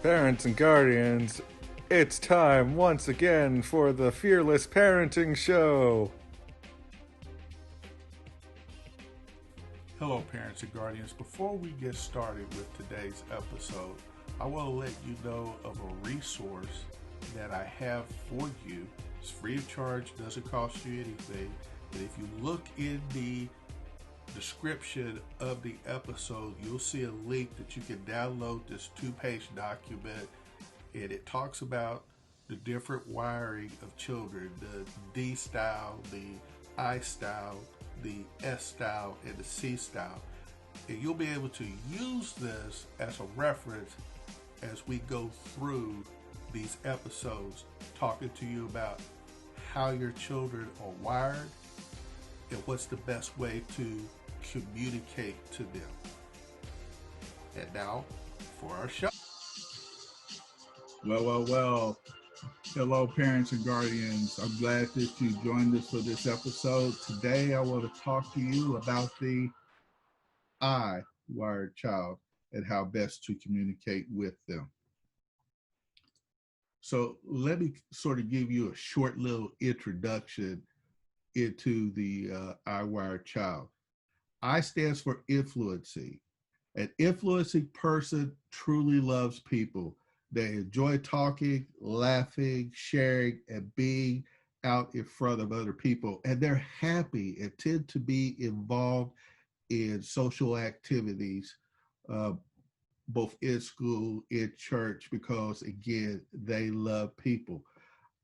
Parents and guardians, it's time once again for the Fearless Parenting Show. Hello, parents and guardians. Before we get started with today's episode, I want to let you know of a resource that I have for you. It's free of charge, doesn't cost you anything. And if you look in the description of the episode, you'll see a link that you can download this 2-page document, and it talks about the different wiring of children, the D style, the I style, the S style, and the C style. And you'll be able to use this as a reference as we go through these episodes, talking to you about how your children are wired and what's the best way to communicate to them. And now for our show. Well. Hello, parents and guardians. I'm glad that you joined us for this episode. Today, I want to talk to you about the I wired child and how best to communicate with them. So let me sort of give you a short little introduction into the I wired child. I stands for influencing. An influencing person truly loves people. They enjoy talking, laughing, sharing, and being out in front of other people. And they're happy and tend to be involved in social activities, both in school, in church, because again, they love people.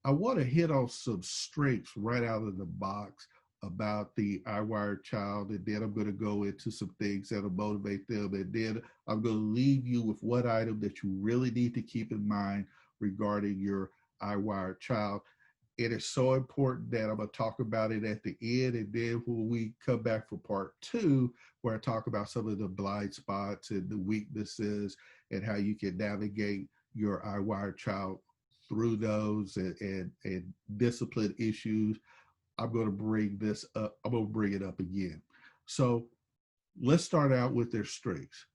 I want to hit on some strengths right out of the box about the I wired child, and then I'm going to go into some things that'll motivate them, and then I'm going to leave you with one item that you really need to keep in mind regarding your I wired child. It is so important that I'm going to talk about it at the end, and then when we come back for part 2, where I talk about some of the blind spots and the weaknesses and how you can navigate your I wired child through those and discipline issues, I'm going to bring this up. I'm going to bring it up again. So let's start out with their strengths.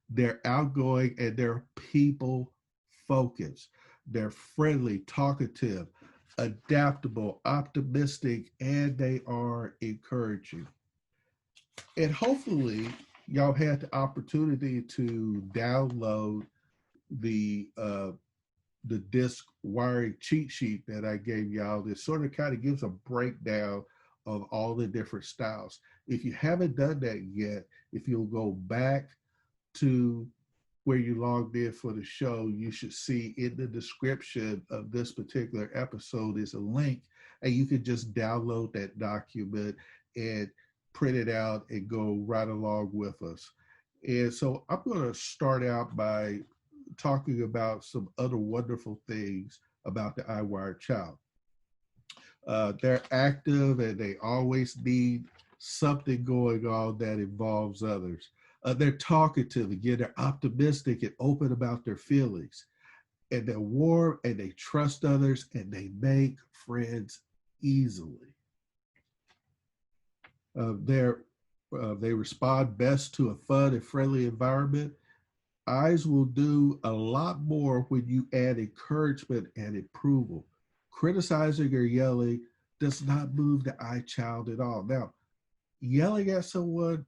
They're outgoing and they're people focused. They're friendly, talkative, adaptable, optimistic, and they are encouraging. And hopefully y'all had the opportunity to download the disc wiring cheat sheet that I gave y'all. This sort of kind of gives a breakdown of all the different styles. If you haven't done that yet, if you'll go back to where you logged in for the show, you should see in the description of this particular episode is a link, and you can just download that document and print it out and go right along with us. And so I'm going to start out by talking about some other wonderful things about the I wired child. They're active and they always need something going on that involves others. They're talkative, again, they're optimistic and open about their feelings. And they're warm and they trust others and they make friends easily. They respond best to a fun and friendly environment. Eyes will do a lot more when you add encouragement and approval. Criticizing or yelling does not move the I child at all. Now, yelling at someone,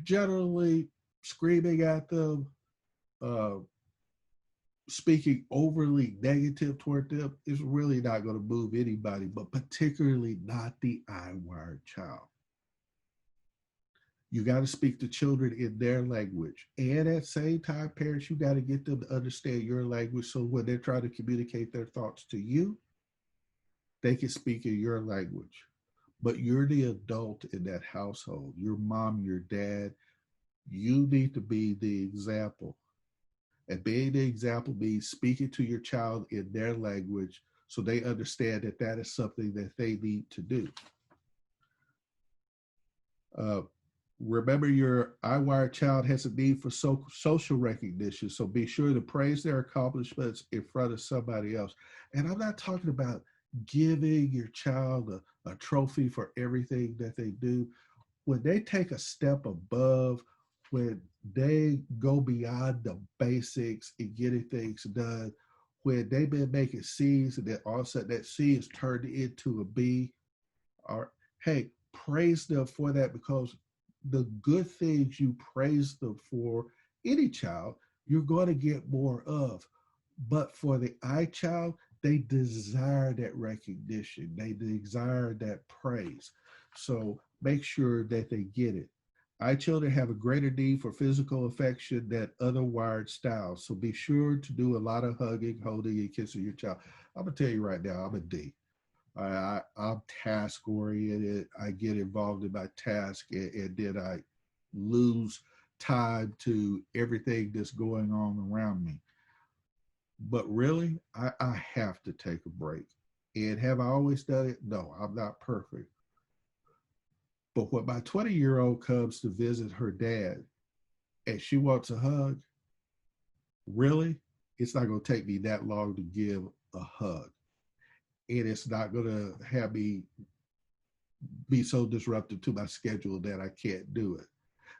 generally screaming at them, speaking overly negative toward them is really not going to move anybody, but particularly not the I wired child. You got to speak to children in their language. And at the same time, parents, you got to get them to understand your language so when they're trying to communicate their thoughts to you, they can speak in your language. But you're the adult in that household. Your mom, your dad, you need to be the example. And being the example means speaking to your child in their language so they understand that that is something that they need to do. Remember, your I wired child has a need for social recognition, so be sure to praise their accomplishments in front of somebody else. And I'm not talking about giving your child a trophy for everything that they do. When they take a step above when they go beyond the basics and getting things done, when they've been making C's and then all of a sudden that C is turned into a B, or hey, praise them for that, because the good things you praise them for, any child, you're going to get more of. But for the I child, they desire that recognition. They desire that praise. So make sure that they get it. I children have a greater need for physical affection than other wired styles. So be sure to do a lot of hugging, holding, and kissing your child. I'm gonna tell you right now, I'm a D. I'm task oriented. I get involved in my task, and then I lose time to everything that's going on around me. But really, I have to take a break. And have I always done it? No, I'm not perfect. But when my 20-year-old comes to visit her dad and she wants a hug, really, it's not going to take me that long to give a hug. And it's not going to have me be so disruptive to my schedule that I can't do it.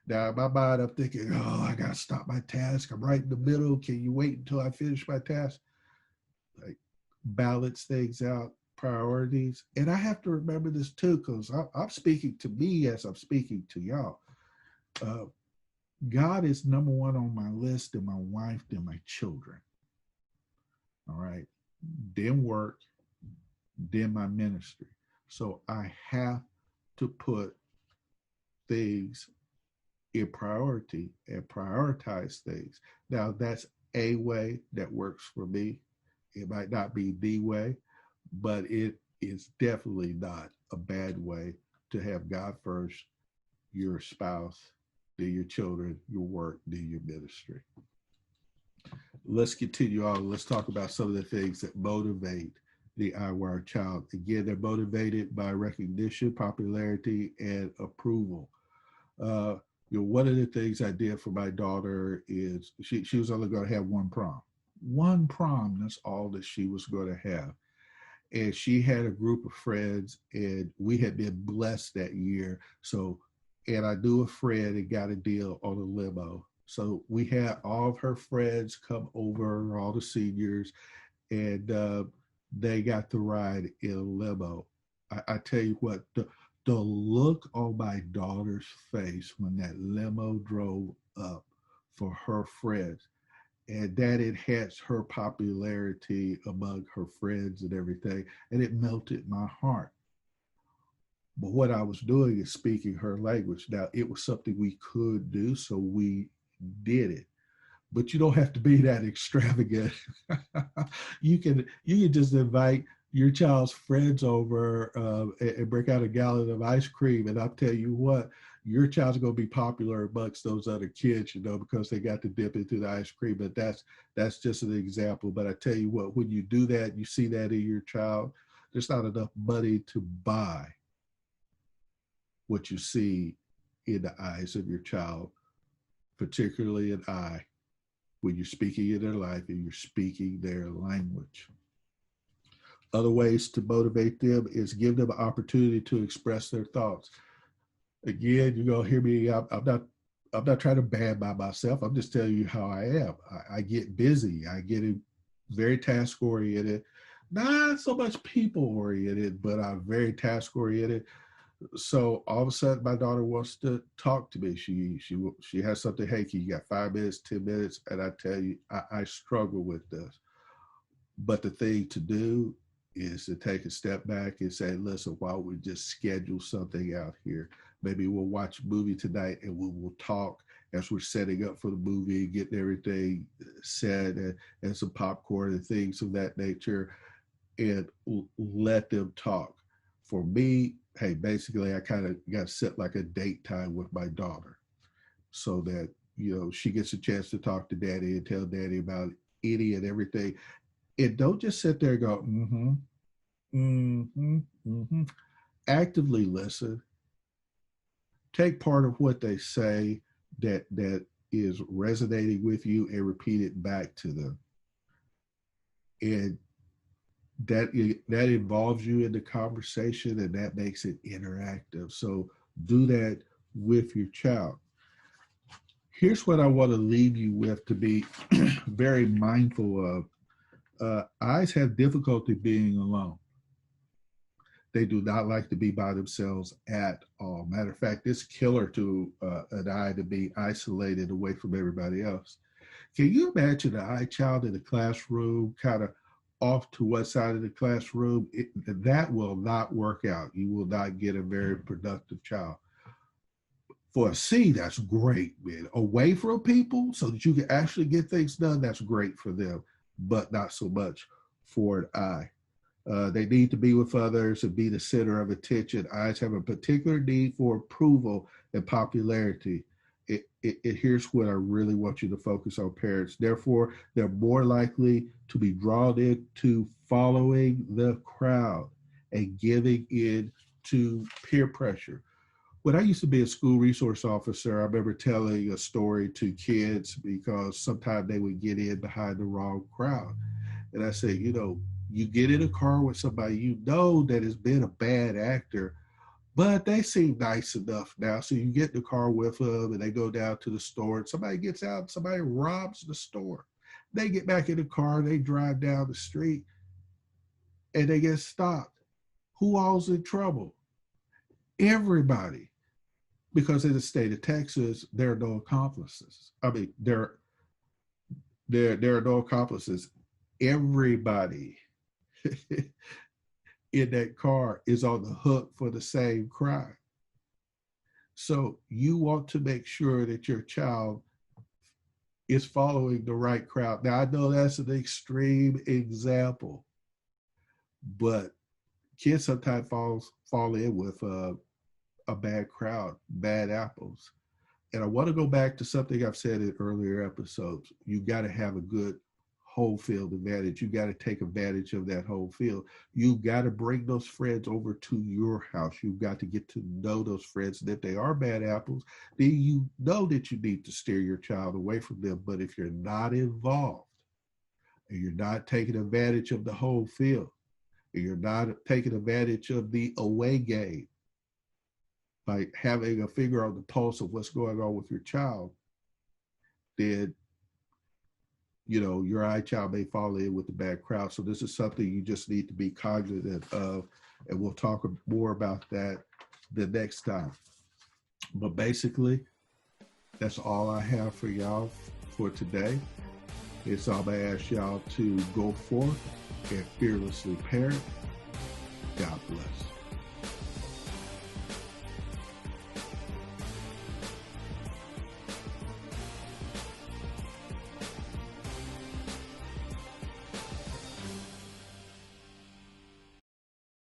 Now, in my mind, I'm thinking, oh, I got to stop my task. I'm right in the middle. Can you wait until I finish my task? Like, balance things out, priorities. And I have to remember this too, because I'm speaking to me as I'm speaking to y'all. God is number one on my list, and my wife, and my children. All right. Then work, then my ministry. So I have to put things in priority and prioritize things. Now, that's a way that works for me. It might not be the way, but it is definitely not a bad way to have God first, your spouse, then your children, your work, then your ministry. Let's continue on. Let's talk about some of the things that motivate the iWire child. Again, they're motivated by recognition, popularity, and approval. One of the things I did for my daughter is she was only going to have one prom. One prom, that's all that she was going to have. And she had a group of friends, and we had been blessed that year. So, and I knew a friend and got a deal on a limo. So we had all of her friends come over, all the seniors, and they got to ride in a limo. I tell you what, the look on my daughter's face when that limo drove up for her friends, and that enhanced her popularity among her friends and everything, and it melted my heart. But what I was doing is speaking her language. Now, it was something we could do, so we did it. But you don't have to be that extravagant. You can just invite your child's friends over and break out a gallon of ice cream, and I'll tell you what, your child's going to be popular amongst those other kids, because they got to dip into the ice cream. But that's just an example. But I tell you what, when you do that, you see that in your child, there's not enough money to buy what you see in the eyes of your child, particularly an eye, when you're speaking in their life and you're speaking their language. Other ways to motivate them is give them an opportunity to express their thoughts. Again, you're gonna hear me. I'm not trying to bad by myself. I'm just telling you how I am. I get busy. I get very task oriented, not so much people oriented, but I'm very task oriented. So all of a sudden, my daughter wants to talk to me. She has something. Hey, you got 5 minutes, 10 minutes, and I tell you, I struggle with this. But the thing to do is to take a step back and say, listen, why don't we just schedule something out here? Maybe we'll watch a movie tonight, and we'll talk as we're setting up for the movie, getting everything set, and some popcorn and things of that nature, and let them talk. For me, hey, basically, I kind of got set like a date time with my daughter, so that she gets a chance to talk to daddy and tell daddy about any and everything. And don't just sit there and go, mm-hmm, mm-hmm, mm-hmm. Actively listen. Take part of what they say that is resonating with you and repeat it back to them. And that involves you in the conversation, and that makes it interactive. So do that with your child. Here's what I want to leave you with to be very mindful of. Eyes have difficulty being alone. They do not like to be by themselves at all. Matter of fact, it's killer to an eye to be isolated away from everybody else. Can you imagine an eye child in a classroom, kind of off to one side of the classroom? That will not work out. You will not get a very productive child. For a C, that's great, man. Away from people so that you can actually get things done, that's great for them, but not so much for an eye. They need to be with others and be the center of attention. Eyes have a particular need for approval and popularity. Here's what I really want you to focus on, parents. Therefore, they're more likely to be drawn into following the crowd and giving in to peer pressure. When I used to be a school resource officer, I remember telling a story to kids because sometimes they would get in behind the wrong crowd. And I say, you get in a car with somebody you know that has been a bad actor, but they seem nice enough now. So you get in the car with them and they go down to the store and somebody gets out and somebody robs the store. They get back in the car, they drive down the street and they get stopped. Who all's in trouble? Everybody. Because in the state of Texas, there are no accomplices. I mean, there are no accomplices. Everybody in that car is on the hook for the same crime. So you want to make sure that your child is following the right crowd. Now, I know that's an extreme example, but kids sometimes fall in with a bad crowd, bad apples. And I want to go back to something I've said in earlier episodes. You got to have a good whole field advantage. You got to take advantage of that whole field. You got to bring those friends over to your house. You've got to get to know those friends. And if they are bad apples, then you know that you need to steer your child away from them. But if you're not involved and you're not taking advantage of the whole field, and you're not taking advantage of the away game, by having a finger on the pulse of what's going on with your child, then your eye child may fall in with the bad crowd. So this is something you just need to be cognizant of, and we'll talk more about that the next time. But basically, that's all I have for y'all for today. So I'm going to ask y'all to go forth and fearlessly parent. God bless.